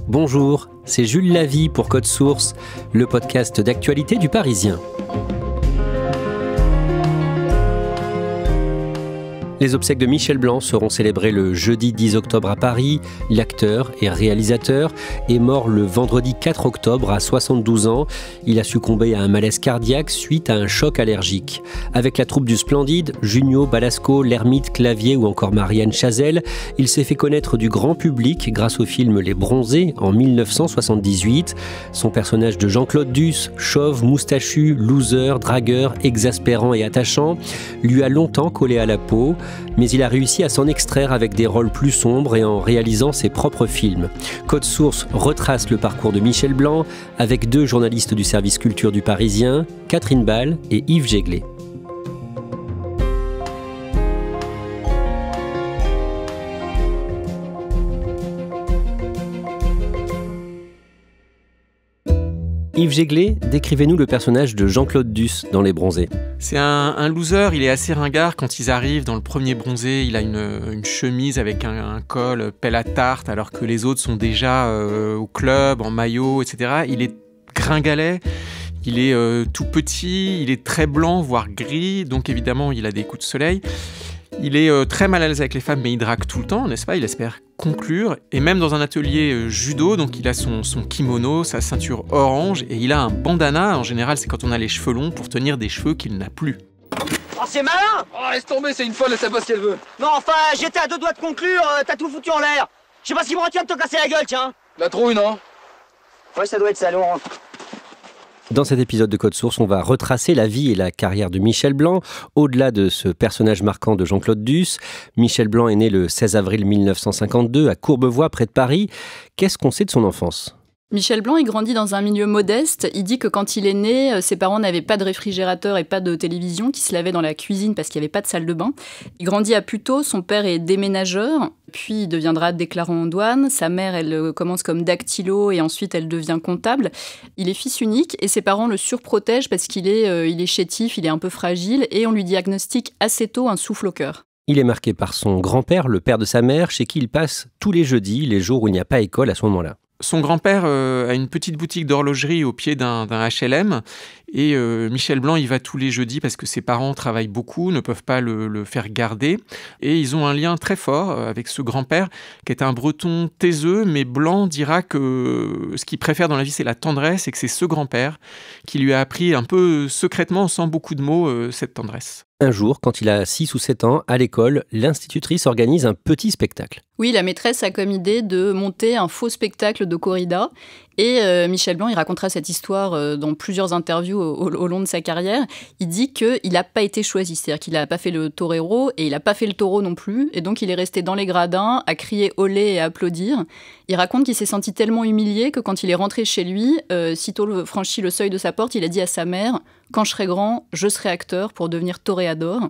Bonjour, c'est Jules Lavie pour Code Source, le podcast d'actualité du Parisien. Les obsèques de Michel Blanc seront célébrées le jeudi 10 octobre à Paris. L'acteur et réalisateur est mort le vendredi 4 octobre à 72 ans. Il a succombé à un malaise cardiaque suite à un choc allergique. Avec la troupe du Splendide, Junio, Balasco, L'Ermite, Clavier ou encore Marianne Chazelle, il s'est fait connaître du grand public grâce au film Les Bronzés en 1978. Son personnage de Jean-Claude Duss, chauve, moustachu, loser, dragueur, exaspérant et attachant, lui a longtemps collé à la peau. Mais il a réussi à s'en extraire avec des rôles plus sombres et en réalisant ses propres films. Code Source retrace le parcours de Michel Blanc avec deux journalistes du service culture du Parisien, Catherine Ball et Yves Jéglé. Yves Jéglé, décrivez-nous le personnage de Jean-Claude Duss dans Les Bronzés. C'est un loser, il est assez ringard quand ils arrivent dans le premier Bronzé. Il a une chemise avec un col pelle à tarte alors que les autres sont déjà au club, en maillot, etc. Il est gringalet, il est tout petit, il est très blanc, voire gris, donc évidemment il a des coups de soleil. Il est très mal à l'aise avec les femmes, mais il drague tout le temps, n'est-ce pas ? Il espère conclure. Et même dans un atelier judo, donc il a son kimono, sa ceinture orange, et il a un bandana. En général, c'est quand on a les cheveux longs pour tenir des cheveux qu'il n'a plus. Oh, c'est malin! Oh, laisse tomber, c'est une folle, elle sait pas ce qu'elle veut. Non, enfin, j'étais à deux doigts de conclure, t'as tout foutu en l'air. Je sais pas ce qui me retient de te casser la gueule, tiens. La trouille, non? Ouais, ça doit être ça, Laurent. Dans cet épisode de Code Source, on va retracer la vie et la carrière de Michel Blanc, au-delà de ce personnage marquant de Jean-Claude Duss. Michel Blanc est né le 16 avril 1952 à Courbevoie, près de Paris. Qu'est-ce qu'on sait de son enfance ? Michel Blanc, il grandit dans un milieu modeste. Il dit que quand il est né, ses parents n'avaient pas de réfrigérateur et pas de télévision, qui se lavait dans la cuisine parce qu'il n'y avait pas de salle de bain. Il grandit à Puteaux, son père est déménageur, puis il deviendra déclarant en douane. Sa mère, elle commence comme dactylo et ensuite elle devient comptable. Il est fils unique et ses parents le surprotègent parce qu'il est chétif, il est un peu fragile et on lui diagnostique assez tôt un souffle au cœur. Il est marqué par son grand-père, le père de sa mère, chez qui il passe tous les jeudis, les jours où il n'y a pas école à ce moment-là. Son grand-père a une petite boutique d'horlogerie au pied d'un HLM et Michel Blanc y va tous les jeudis parce que ses parents travaillent beaucoup, ne peuvent pas le faire garder et ils ont un lien très fort avec ce grand-père qui est un breton taiseux, mais Blanc dira que ce qu'il préfère dans la vie c'est la tendresse et que c'est ce grand-père qui lui a appris un peu secrètement, sans beaucoup de mots, cette tendresse. Un jour, quand il a 6 ou 7 ans, à l'école, l'institutrice organise un petit spectacle. Oui, la maîtresse a comme idée de monter un faux spectacle de corrida. Et Michel Blanc, il racontera cette histoire dans plusieurs interviews au long de sa carrière. Il dit qu'il n'a pas été choisi, c'est-à-dire qu'il n'a pas fait le torero et il n'a pas fait le taureau non plus. Et donc, il est resté dans les gradins à crier olé et à applaudir. Il raconte qu'il s'est senti tellement humilié que quand il est rentré chez lui, sitôt franchi le seuil de sa porte, il a dit à sa mère « Quand je serai grand, je serai acteur pour devenir toréador ».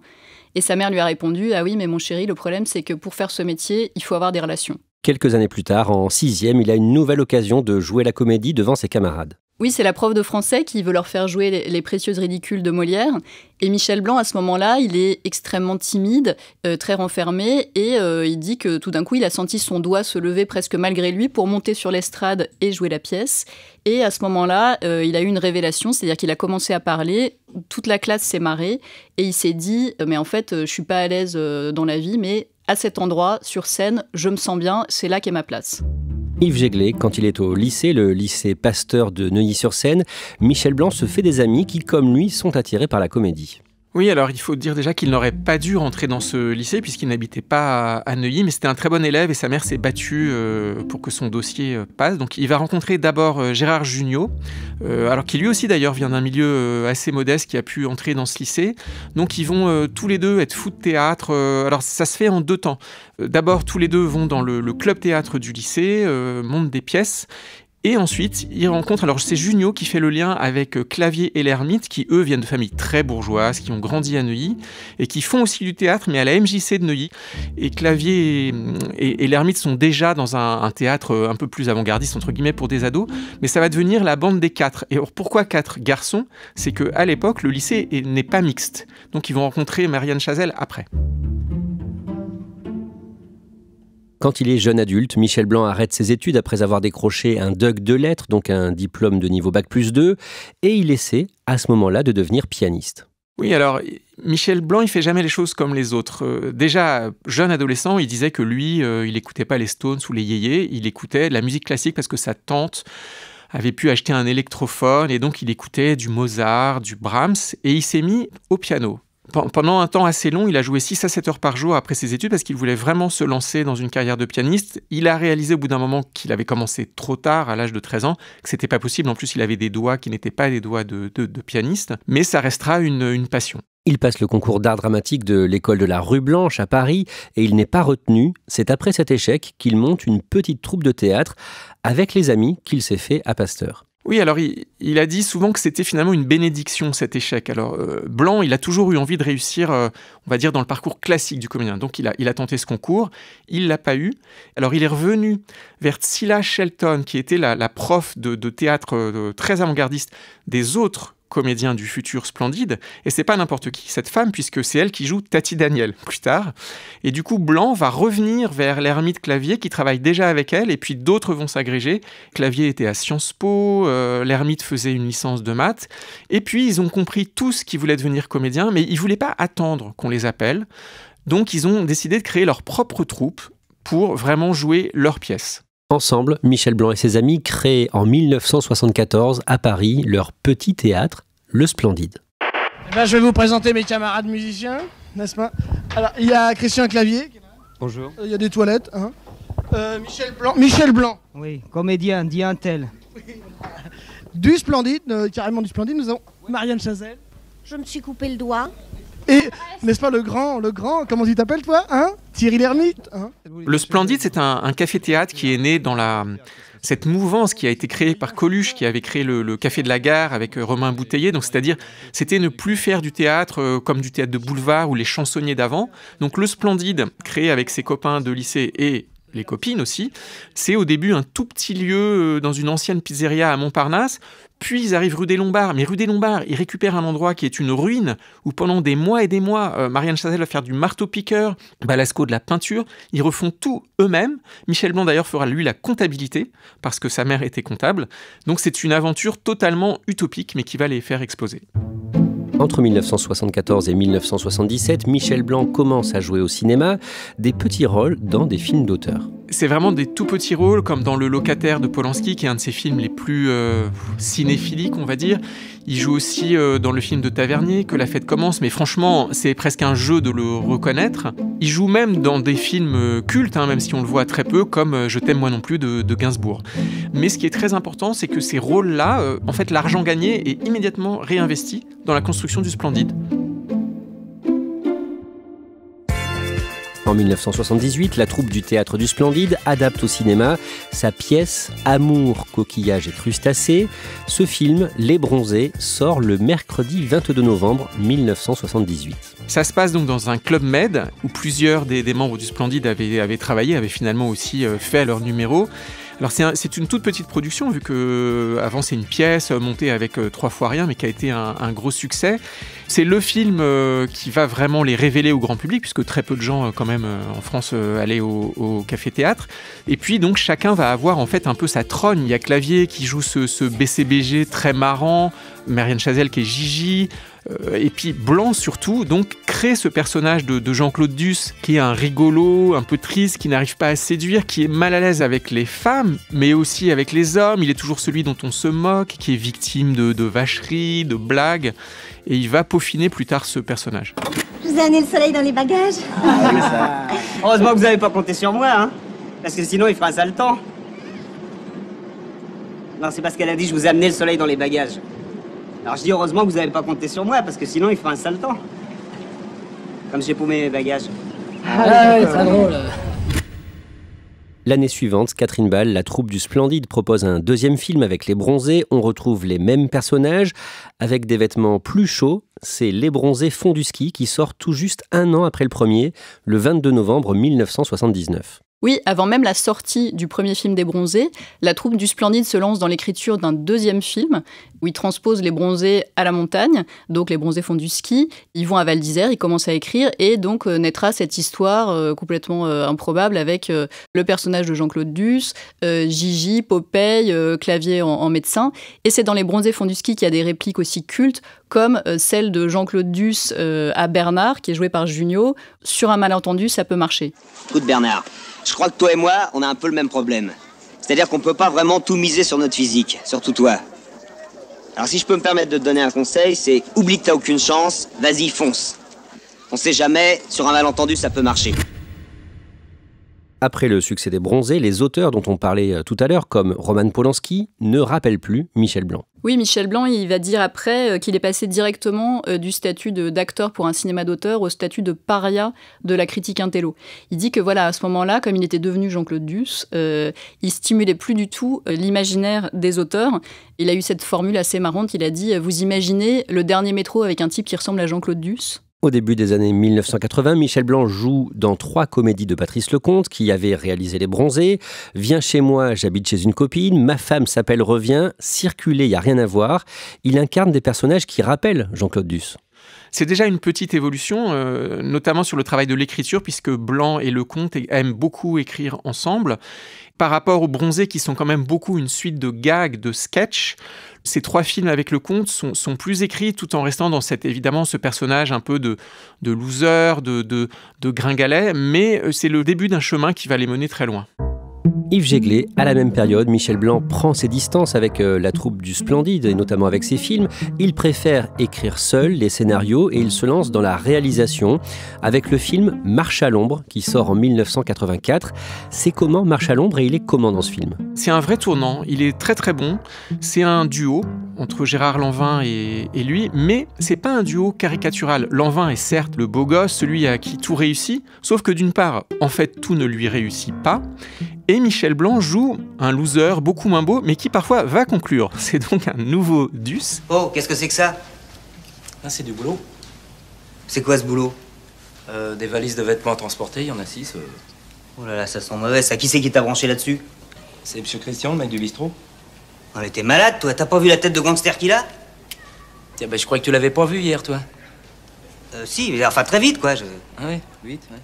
Et sa mère lui a répondu « Ah oui, mais mon chéri, le problème, c'est que pour faire ce métier, il faut avoir des relations ». Quelques années plus tard, en 6e, il a une nouvelle occasion de jouer la comédie devant ses camarades. Oui, c'est la prof de français qui veut leur faire jouer les précieuses ridicules de Molière. Et Michel Blanc, à ce moment-là, il est extrêmement timide, très renfermé. Et il dit que tout d'un coup, il a senti son doigt se lever presque malgré lui pour monter sur l'estrade et jouer la pièce. Et à ce moment-là, il a eu une révélation, c'est-à-dire qu'il a commencé à parler. Toute la classe s'est marrée. Et il s'est dit, mais en fait, je suis pas à l'aise dans la vie, mais à cet endroit, sur scène, je me sens bien, c'est là qu'est ma place. Yves Jéglé, quand il est au lycée, le lycée Pasteur de Neuilly-sur-Seine, Michel Blanc se fait des amis qui, comme lui, sont attirés par la comédie. Oui, alors il faut dire déjà qu'il n'aurait pas dû rentrer dans ce lycée puisqu'il n'habitait pas à Neuilly, mais c'était un très bon élève et sa mère s'est battue pour que son dossier passe. Donc il va rencontrer d'abord Gérard Jugnot, alors qui lui aussi d'ailleurs vient d'un milieu assez modeste qui a pu entrer dans ce lycée. Donc ils vont tous les deux être fous de théâtre. Alors ça se fait en 2 temps. D'abord tous les deux vont dans le club théâtre du lycée, montent des pièces. Et ensuite, il rencontre, alors c'est Junio qui fait le lien avec Clavier et l'Ermite, qui eux viennent de familles très bourgeoises, qui ont grandi à Neuilly, et qui font aussi du théâtre, mais à la MJC de Neuilly. Et Clavier et l'Ermite sont déjà dans un théâtre un peu plus avant-gardiste, entre guillemets, pour des ados, mais ça va devenir la bande des 4. Et alors pourquoi 4 garçons ? C'est qu'à l'époque, le lycée n'est pas mixte. Donc ils vont rencontrer Marianne Chazelle après. Quand il est jeune adulte, Michel Blanc arrête ses études après avoir décroché un DUG de lettres, donc un diplôme de niveau Bac+2, et il essaie à ce moment-là de devenir pianiste. Oui, alors Michel Blanc, il fait jamais les choses comme les autres. Déjà, jeune adolescent, il disait que lui, il écoutait pas les Stones ou les Yéyés, il écoutait de la musique classique parce que sa tante avait pu acheter un électrophone et donc il écoutait du Mozart, du Brahms et il s'est mis au piano. Pendant un temps assez long, il a joué 6 à 7 heures par jour après ses études parce qu'il voulait vraiment se lancer dans une carrière de pianiste. Il a réalisé au bout d'un moment qu'il avait commencé trop tard, à l'âge de 13 ans, que c'était pas possible. En plus, il avait des doigts qui n'étaient pas des doigts de pianiste, mais ça restera une passion. Il passe le concours d'art dramatique de l'école de la Rue Blanche à Paris et il n'est pas retenu. C'est après cet échec qu'il monte une petite troupe de théâtre avec les amis qu'il s'est fait à Pasteur. Oui, alors il a dit souvent que c'était finalement une bénédiction cet échec. Alors Blanc, il a toujours eu envie de réussir, on va dire, dans le parcours classique du comédien. Donc il a tenté ce concours, il l'a pas eu. Alors il est revenu vers Tsila Shelton, qui était la prof de théâtre très avant-gardiste des autres comédien du futur Splendide, et c'est pas n'importe qui, cette femme, puisque c'est elle qui joue Tati Daniel, plus tard. Et du coup, Blanc va revenir vers l'ermite Clavier, qui travaille déjà avec elle, et puis d'autres vont s'agréger. Clavier était à Sciences Po, l'ermite faisait une licence de maths, et puis ils ont compris tous qu'ils voulaient devenir comédiens, mais ils voulaient pas attendre qu'on les appelle, donc ils ont décidé de créer leur propre troupe pour vraiment jouer leurs pièces. Ensemble, Michel Blanc et ses amis créent en 1974 à Paris leur petit théâtre, le Splendide. Eh ben, je vais vous présenter mes camarades musiciens, n'est-ce pas? Alors, il y a Christian Clavier. Qui est là. Bonjour. Il y a des toilettes. Hein. Michel Blanc. Oui, comédien, dit un tel. Du Splendide, carrément du Splendide, nous avons Marianne Chazelle. Je me suis coupé le doigt. Et, n'est-ce pas, le grand, comment tu t'appelles toi, hein? Thierry Lhermitte, hein? Le Splendide, c'est un café-théâtre qui est né dans cette mouvance qui a été créée par Coluche, qui avait créé le Café de la Gare avec Romain Bouteiller. Donc, c'est-à-dire, c'était ne plus faire du théâtre comme du théâtre de boulevard ou les chansonniers d'avant. Donc, le Splendide, créé avec ses copains de lycée et les copines aussi, c'est au début un tout petit lieu dans une ancienne pizzeria à Montparnasse. Puis ils arrivent rue des Lombards, mais rue des Lombards, ils récupèrent un endroit qui est une ruine où pendant des mois et des mois, Marianne Chazelle va faire du marteau-piqueur, Balasco de la peinture, ils refont tout eux-mêmes. Michel Blanc d'ailleurs fera lui la comptabilité, parce que sa mère était comptable. Donc c'est une aventure totalement utopique, mais qui va les faire exploser. Entre 1974 et 1977, Michel Blanc commence à jouer au cinéma, des petits rôles dans des films d'auteur. C'est vraiment des tout petits rôles, comme dans Le Locataire de Polanski, qui est un de ses films les plus cinéphiliques, on va dire. Il joue aussi dans le film de Tavernier, Que la fête commence, mais franchement, c'est presque un jeu de le reconnaître. Il joue même dans des films cultes, même si on le voit très peu, comme Je t'aime moi non plus de Gainsbourg. Mais ce qui est très important, c'est que ces rôles-là, en fait, l'argent gagné est immédiatement réinvesti dans la construction du Splendide. En 1978, la troupe du Théâtre du Splendide adapte au cinéma sa pièce Amour, coquillage et crustacés. Ce film, Les Bronzés, sort le mercredi 22 novembre 1978. Ça se passe donc dans un club med où plusieurs des membres du Splendide avaient travaillé, avaient finalement aussi fait leur numéro. Alors c'est une toute petite production, vu que avant c'est une pièce montée avec 3 fois rien, mais qui a été un gros succès. C'est le film qui va vraiment les révéler au grand public, puisque très peu de gens quand même en France allaient au café-théâtre. Et puis donc chacun va avoir en fait un peu sa trogne. Il y a Clavier qui joue ce BCBG très marrant, Marianne Chazelle qui est Gigi, et puis Blanc surtout donc crée ce personnage de Jean-Claude Duss qui est un rigolo, un peu triste, qui n'arrive pas à séduire, qui est mal à l'aise avec les femmes mais aussi avec les hommes. Il est toujours celui dont on se moque, qui est victime de vacheries, de blagues, et il va peaufiner plus tard ce personnage. Je vous ai amené le soleil dans les bagages. Ah oui, ça. Heureusement que vous n'avez pas compté sur moi, hein, parce que sinon il fera un sale temps. Non, c'est parce qu'elle a dit je vous ai amené le soleil dans les bagages. Alors je dis heureusement que vous n'avez pas compté sur moi, parce que sinon il fera un sale temps. Comme j'ai paumé mes bagages. Ah oui, très drôle. L'année suivante, Catherine Ball, la troupe du Splendide, propose un deuxième film avec Les Bronzés. On retrouve les mêmes personnages avec des vêtements plus chauds. C'est Les Bronzés font du ski qui sort tout juste un an après le premier, le 22 novembre 1979. Oui, avant même la sortie du premier film des Bronzés, la troupe du Splendide se lance dans l'écriture d'un deuxième film où ils transposent les Bronzés à la montagne. Donc les Bronzés font du ski, ils vont à Val d'Isère, ils commencent à écrire et donc naîtra cette histoire complètement improbable avec le personnage de Jean-Claude Duss, Gigi, Popeye, Clavier en médecin. Et c'est dans les Bronzés font du ski qu'il y a des répliques aussi cultes comme celle de Jean-Claude Duss à Bernard, qui est joué par Junio. Sur un malentendu, ça peut marcher. Écoute Bernard, je crois que toi et moi, on a un peu le même problème. C'est-à-dire qu'on peut pas vraiment tout miser sur notre physique, surtout toi. Alors si je peux me permettre de te donner un conseil, c'est oublie que t'as aucune chance, vas-y, fonce. On sait jamais, sur un malentendu, ça peut marcher. Après le succès des Bronzés, les auteurs dont on parlait tout à l'heure, comme Roman Polanski, ne rappellent plus Michel Blanc. Oui, Michel Blanc, il va dire après qu'il est passé directement du statut d'acteur pour un cinéma d'auteur au statut de paria de la critique intello. Il dit que voilà, à ce moment-là, comme il était devenu Jean-Claude Duss, il stimulait plus du tout l'imaginaire des auteurs. Il a eu cette formule assez marrante, il a dit « Vous imaginez le dernier métro avec un type qui ressemble à Jean-Claude Duss ?» Au début des années 1980, Michel Blanc joue dans 3 comédies de Patrice Lecomte, qui avait réalisé Les Bronzés, Viens chez moi, j'habite chez une copine, Ma femme s'appelle Revient, Circuler, y a rien à voir. Il incarne des personnages qui rappellent Jean-Claude Duss. C'est déjà une petite évolution, notamment sur le travail de l'écriture, puisque Blanc et Lecomte aiment beaucoup écrire ensemble. Par rapport aux Bronzés, qui sont quand même beaucoup une suite de gags, de sketchs, ces 3 films avec Lecomte sont plus écrits tout en restant dans évidemment ce personnage un peu de loser, de gringalet, mais c'est le début d'un chemin qui va les mener très loin. Yves Jéglé, à la même période, Michel Blanc prend ses distances avec la troupe du Splendide, et notamment avec ses films. Il préfère écrire seul les scénarios et il se lance dans la réalisation avec le film Marche à l'ombre, qui sort en 1984. C'est comment Marche à l'ombre et il est comment dans ce film? C'est un vrai tournant, il est très très bon. C'est un duo entre Gérard Lanvin et lui, mais c'est pas un duo caricatural. Lanvin est certes le beau gosse, celui à qui tout réussit, sauf que d'une part, en fait, tout ne lui réussit pas. Et Michel Blanc joue un loser beaucoup moins beau, mais qui parfois va conclure. C'est donc un nouveau Duss. Oh, qu'est-ce que c'est que ça? Ah, c'est du boulot. C'est quoi ce boulot? Des valises de vêtements transportés, il y en a 6. Oh là là, ça sent mauvais, ça. Qui c'est qui t'a branché là-dessus? C'est Monsieur Christian, le mec du bistrot. Oh, mais t'es malade, toi? T'as pas vu la tête de gangster qu'il a? Tiens, je crois que tu l'avais pas vu hier, toi. Si, enfin très vite, quoi. Ah ouais, vite, ouais.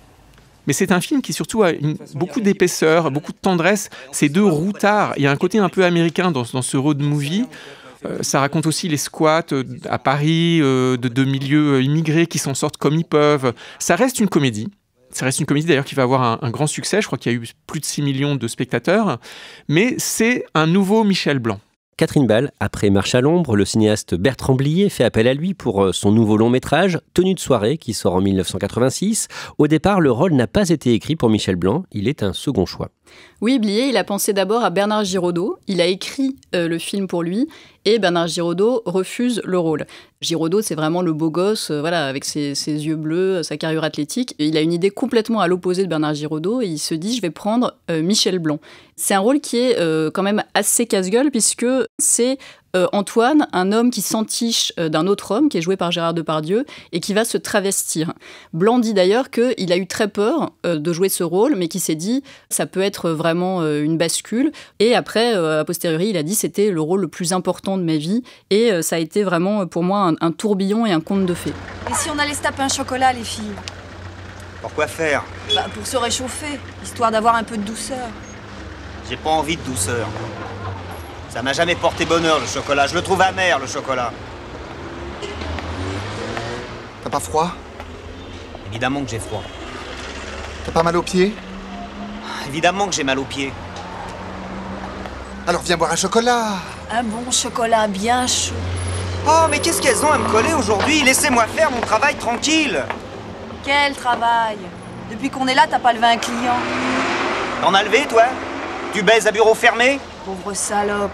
Mais c'est un film qui surtout a beaucoup d'épaisseur, beaucoup de tendresse. C'est 2 routards. Il y a un côté un peu américain dans ce road movie. Ça raconte aussi les squats à Paris, de milieux immigrés qui s'en sortent comme ils peuvent. Ça reste une comédie. Ça reste une comédie d'ailleurs qui va avoir un grand succès. Je crois qu'il y a eu plus de 6 millions de spectateurs. Mais c'est un nouveau Michel Blanc. Catherine Ball, après Marche à l'ombre, le cinéaste Bertrand Blier fait appel à lui pour son nouveau long-métrage, Tenue de soirée, qui sort en 1986. Au départ, le rôle n'a pas été écrit pour Michel Blanc, il est un second choix. Oui, Blier, il a pensé d'abord à Bernard Giraudot. Il a écrit le film pour lui et Bernard Giraudot refuse le rôle. Giraudot, c'est vraiment le beau gosse, voilà, avec ses yeux bleus, sa carrure athlétique. Et il a une idée complètement à l'opposé de Bernard Giraudot et il se dit, je vais prendre Michel Blanc. C'est un rôle qui est quand même assez casse-gueule puisque c'est Antoine, un homme qui s'entiche d'un autre homme, qui est joué par Gérard Depardieu, et qui va se travestir. Blanc dit d'ailleurs qu'il a eu très peur de jouer ce rôle, mais qu'il s'est dit ça peut être vraiment une bascule. Et après, a posteriori, il a dit c'était le rôle le plus important de ma vie, et ça a été vraiment pour moi un tourbillon et un conte de fées. Et si on allait se taper un chocolat, les filles? Pourquoi faire? Pour se réchauffer, histoire d'avoir un peu de douceur. J'ai pas envie de douceur. Ça m'a jamais porté bonheur, le chocolat. Je le trouve amer, le chocolat. T'as pas froid? Évidemment que j'ai froid. T'as pas mal aux pieds? Évidemment que j'ai mal aux pieds. Alors viens boire un chocolat. Un bon chocolat bien chaud. Oh, mais qu'est-ce qu'elles ont à me coller aujourd'hui? Laissez-moi faire mon travail tranquille. Quel travail? Depuis qu'on est là, t'as pas levé un client. T'en as levé, toi? Tu baises à bureau fermé? Pauvre salope.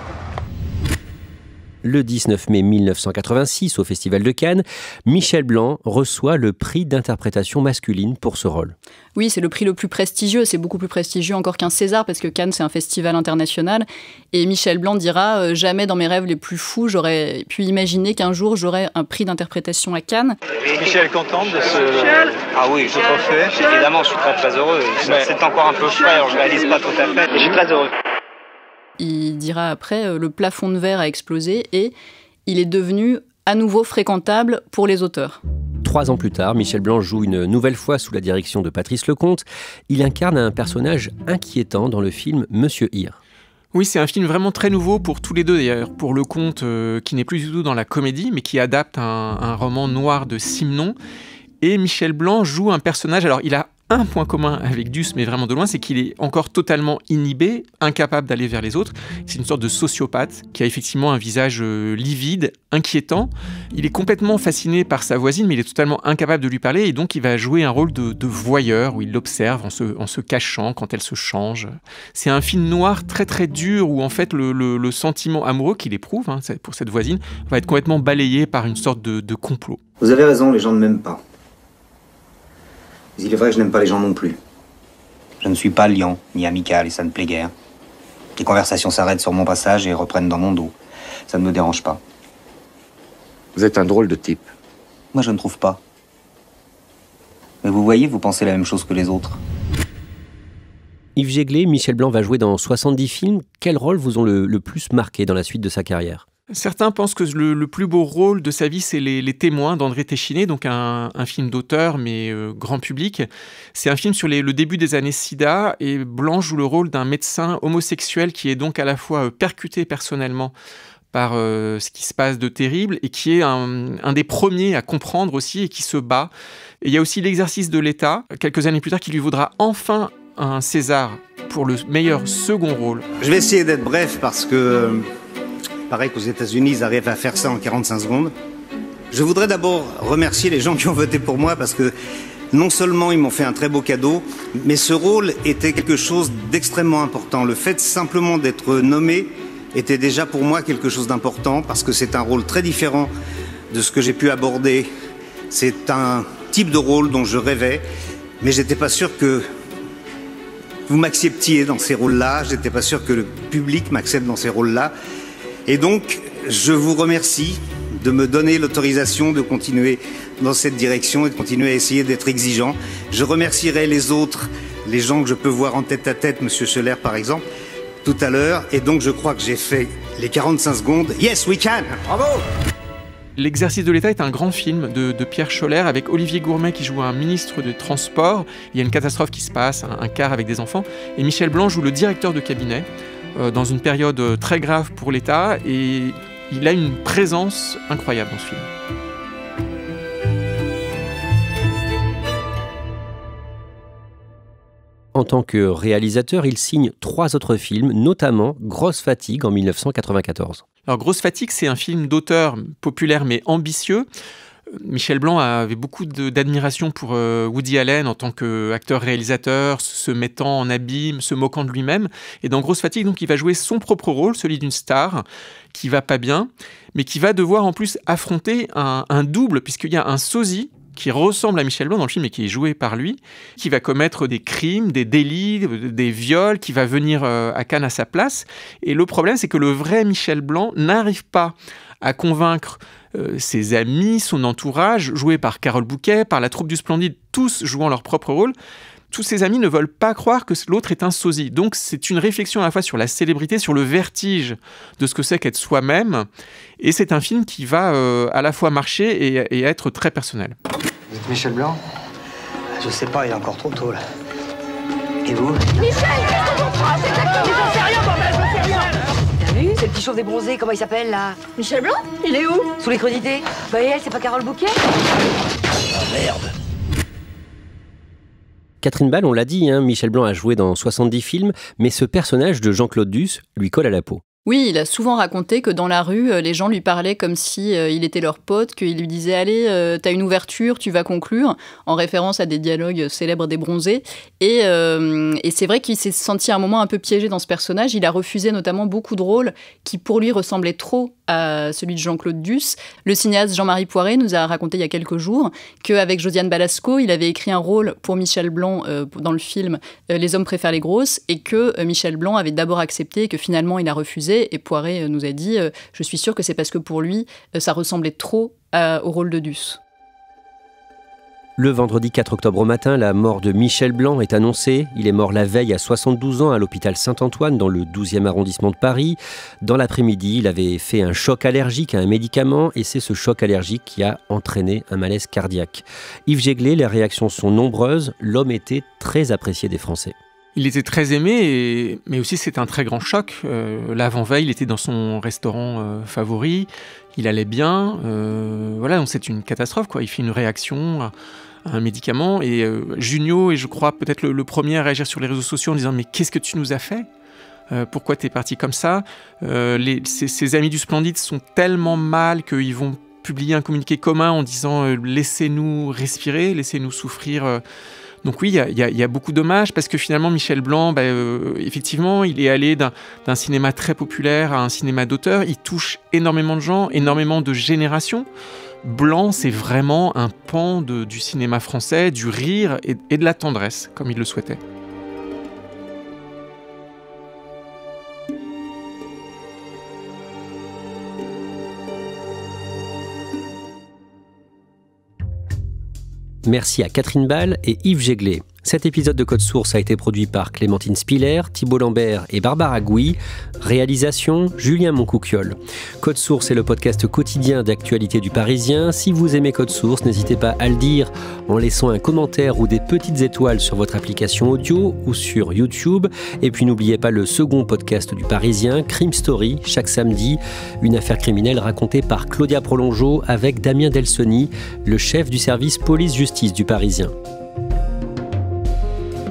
Le 19 mai 1986, au Festival de Cannes, Michel Blanc reçoit le prix d'interprétation masculine pour ce rôle. Oui, c'est le prix le plus prestigieux. C'est beaucoup plus prestigieux encore qu'un César, parce que Cannes, c'est un festival international. Et Michel Blanc dira « Jamais dans mes rêves les plus fous, j'aurais pu imaginer qu'un jour, j'aurais un prix d'interprétation à Cannes. » Michel, contente de ce... Ah oui, tout à fait. Évidemment, je suis très heureux. C'est encore un peu frais, alors je ne réalise pas tout à fait. Mais je suis très heureux. Il dira après, le plafond de verre a explosé et il est devenu à nouveau fréquentable pour les auteurs. 3 ans plus tard, Michel Blanc joue une nouvelle fois sous la direction de Patrice Lecomte. Il incarne un personnage inquiétant dans le film Monsieur Hir. Oui, c'est un film vraiment très nouveau pour tous les deux d'ailleurs. Pour Lecomte, qui n'est plus du tout dans la comédie, mais qui adapte un roman noir de Simenon. Et Michel Blanc joue un personnage, alors il a un point commun avec Duss, mais vraiment de loin, c'est qu'il est encore totalement inhibé, incapable d'aller vers les autres. C'est une sorte de sociopathe qui a effectivement un visage livide, inquiétant. Il est complètement fasciné par sa voisine, mais il est totalement incapable de lui parler, et donc il va jouer un rôle de voyeur, où il l'observe en se cachant quand elle se change. C'est un film noir très très dur, où en fait le sentiment amoureux qu'il éprouve pour cette voisine va être complètement balayé par une sorte de complot. Vous avez raison, les gens ne m'aiment pas. Mais il est vrai que je n'aime pas les gens non plus. Je ne suis pas liant, ni amical, et ça ne plaît guère. Les conversations s'arrêtent sur mon passage et reprennent dans mon dos. Ça ne me dérange pas. Vous êtes un drôle de type. Moi, je ne trouve pas. Mais vous voyez, vous pensez la même chose que les autres. Yves Jéglé, Michel Blanc va jouer dans 70 films. Quels rôles vous ont le plus marqué dans la suite de sa carrière ? Certains pensent que le plus beau rôle de sa vie, c'est Les Témoins d'André Téchiné, donc un film d'auteur, mais grand public. C'est un film sur le début des années SIDA, et Blanc joue le rôle d'un médecin homosexuel qui est donc à la fois percuté personnellement par ce qui se passe de terrible, et qui est un des premiers à comprendre aussi, et qui se bat. Et il y a aussi L'Exercice de l'État, quelques années plus tard, qui lui vaudra enfin un César pour le meilleur second rôle. Je vais essayer d'être bref parce que... Pareil qu'aux États-Unis, ils arrivent à faire ça en 45 secondes. Je voudrais d'abord remercier les gens qui ont voté pour moi parce que non seulement ils m'ont fait un très beau cadeau, mais ce rôle était quelque chose d'extrêmement important. Le fait simplement d'être nommé était déjà pour moi quelque chose d'important parce que c'est un rôle très différent de ce que j'ai pu aborder. C'est un type de rôle dont je rêvais, mais j'étais pas sûr que vous m'acceptiez dans ces rôles-là. J'étais pas sûr que le public m'accepte dans ces rôles-là. Et donc, je vous remercie de me donner l'autorisation de continuer dans cette direction et de continuer à essayer d'être exigeant. Je remercierai les autres, les gens que je peux voir en tête à tête, Monsieur Scheller par exemple, tout à l'heure. Et donc, je crois que j'ai fait les 45 secondes. Yes, we can! Bravo! L'Exercice de l'État est un grand film de Pierre Scholler avec Olivier Gourmet qui joue un ministre des Transports. Il y a une catastrophe qui se passe, un car avec des enfants. Et Michel Blanc joue le directeur de cabinet. Dans une période très grave pour l'État, et il a une présence incroyable dans ce film. En tant que réalisateur, il signe 3 autres films, notamment Grosse Fatigue en 1994. Alors Grosse Fatigue, c'est un film d'auteur populaire mais ambitieux. Michel Blanc avait beaucoup d'admiration pour Woody Allen en tant qu'acteur-réalisateur, se mettant en abîme, se moquant de lui-même. Et dans Grosse Fatigue, donc, il va jouer son propre rôle, celui d'une star qui va pas bien, mais qui va devoir en plus affronter un double, puisqu'il y a un sosie qui ressemble à Michel Blanc dans le film et qui est joué par lui, qui va commettre des crimes, des délits, des viols, qui va venir à Cannes à sa place. Et le problème, c'est que le vrai Michel Blanc n'arrive pas à convaincre ses amis, son entourage, joué par Carole Bouquet, par la troupe du Splendide, tous jouant leur propre rôle. Tous ses amis ne veulent pas croire que l'autre est un sosie. Donc c'est une réflexion à la fois sur la célébrité, sur le vertige de ce que c'est qu'être soi-même. Et c'est un film qui va à la fois marcher et être très personnel. Vous êtes Michel Blanc? Je sais pas, il est encore trop tôt là. Et vous? Michel, qu'est-ce qu'on prend? C'est exactement... Mais j'en sais rien, bordel, j'en sais rien. T'as vu? C'est le petit chauve débronzé, comment il s'appelle là? Michel Blanc? Il est où? Sous les crudités. Bah et elle, c'est pas Carole Bouquet? Ah merde. Catherine Ball, on l'a dit, Michel Blanc a joué dans 70 films, mais ce personnage de Jean-Claude Duss lui colle à la peau. Oui, il a souvent raconté que dans la rue, les gens lui parlaient comme si il était leur pote, qu'il lui disait « Allez, t'as une ouverture, tu vas conclure », en référence à des dialogues célèbres des Bronzés. Et c'est vrai qu'il s'est senti à un moment un peu piégé dans ce personnage. Il a refusé notamment beaucoup de rôles qui, pour lui, ressemblaient trop à celui de Jean-Claude Duss. Le cinéaste Jean-Marie Poiret nous a raconté il y a quelques jours qu'avec Josiane Balasco, il avait écrit un rôle pour Michel Blanc dans le film « Les hommes préfèrent les grosses » et que Michel Blanc avait d'abord accepté et que finalement il a refusé. Et Poiret nous a dit « Je suis sûr que c'est parce que pour lui, ça ressemblait trop au rôle de Duss ». Le vendredi 4 octobre au matin, la mort de Michel Blanc est annoncée. Il est mort la veille à 72 ans à l'hôpital Saint-Antoine dans le 12e arrondissement de Paris. Dans l'après-midi, il avait fait un choc allergique à un médicament et c'est ce choc allergique qui a entraîné un malaise cardiaque. Yves Jéglé, les réactions sont nombreuses. L'homme était très apprécié des Français. Il était très aimé, mais aussi c'est un très grand choc. L'avant-veille, il était dans son restaurant favori, il allait bien. Voilà, donc c'est une catastrophe, quoi. Il fait une réaction à un médicament. Et Junio est, je crois, peut-être le premier à réagir sur les réseaux sociaux en disant « Mais qu'est-ce que tu nous as fait ? Pourquoi t'es parti comme ça ?» Ses amis du Splendide sont tellement mal qu'ils vont publier un communiqué commun en disant « Laissez-nous respirer, laissez-nous souffrir ». Donc oui, il y a beaucoup d'hommages parce que finalement Michel Blanc, effectivement, il est allé d'un cinéma très populaire à un cinéma d'auteur. Il touche énormément de gens, énormément de générations. Blanc, c'est vraiment un pan du cinéma français, du rire et de la tendresse, comme il le souhaitait. Merci à Catherine Ball et Yves Jéglé. Cet épisode de Code Source a été produit par Clémentine Spiller, Thibault Lambert et Barbara Gouy. Réalisation, Julien Moncouquiol. Code Source est le podcast quotidien d'actualité du Parisien. Si vous aimez Code Source, n'hésitez pas à le dire en laissant un commentaire ou des petites étoiles sur votre application audio ou sur YouTube. Et puis n'oubliez pas le second podcast du Parisien, Crime Story, chaque samedi. Une affaire criminelle racontée par Claudia Prolongeau avec Damien Delsoni, le chef du service police-justice du Parisien.